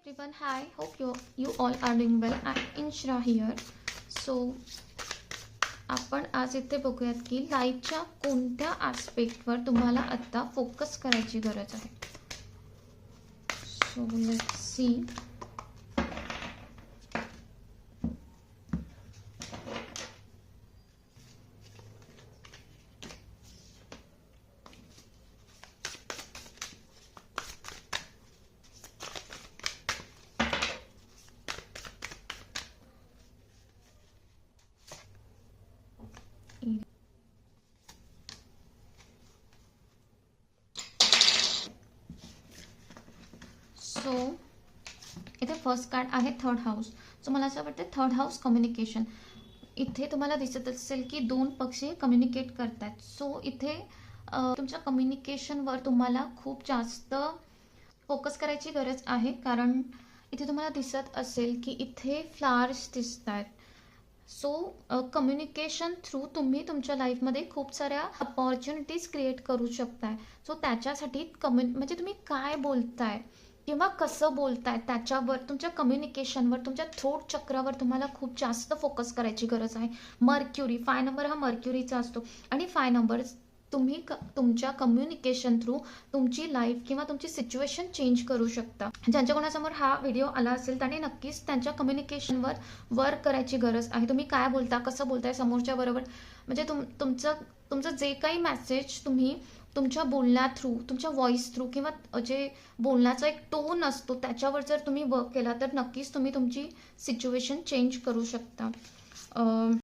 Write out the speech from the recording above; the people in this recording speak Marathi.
everyone, hi, hope you all are doing well. I'm Inshra here. So आपण आज इथे बघूयात की लाईफच्या कोणत्या आस्पेक्टवर तुम्हाला आता फोकस करायची गरज आहे. So let's see. सो इथे फर्स्ट कार्ड आहे थर्ड हाऊस. सो मला असं वाटतं थर्ड हाऊस कम्युनिकेशन. इथे तुम्हाला दिसत असेल की दोन पक्षी कम्युनिकेट करतात. सो इथे तुमच्या कम्युनिकेशनवर तुम्हाला खूप जास्त फोकस करायची गरज आहे, कारण इथे तुम्हाला दिसत असेल की इथे फ्लावर्स दिसत आहेत. सो कम्युनिकेशन थ्रू तुम्ही तुमच्या लाईफमध्ये खूप साऱ्या अपॉर्च्युनिटीज क्रिएट करू शकताय. सो त्याच्यासाठी म्हणजे तुम्ही काय बोलताय किंवा कसं बोलताय त्याच्यावर, तुमच्या कम्युनिकेशनवर, तुमच्या थ्रोट चक्रावर तुम्हाला खूप जास्त फोकस करायची गरज आहे. मर्क्युरी 5 नंबर हा मर्क्युरीचा असतो आणि 5 नंबर तुम्ही तुमच्या कम्युनिकेशन थ्रू तुमची लाईफ किंवा तुमची सिच्युएशन चेंज करू शकता. ज्यांच्या कोणासमोर हा व्हिडिओ आला असेल त्याने नक्कीच त्यांच्या कम्युनिकेशनवर वर्क करायची गरज आहे. तुम्ही काय बोलता, कसं बोलताय समोरच्या बरोबर, म्हणजे तुमचं जे काही मेसेज तुम्ही तुमच्या बोलण्या थ्रू, तुमच्या व्हॉइस थ्रू किंवा जे बोलण्याचा एक टोन असतो त्याच्यावर जर तुम्ही वर्क केला तर नक्कीच तुम्ही तुमची सिच्युएशन चेंज करू शकता.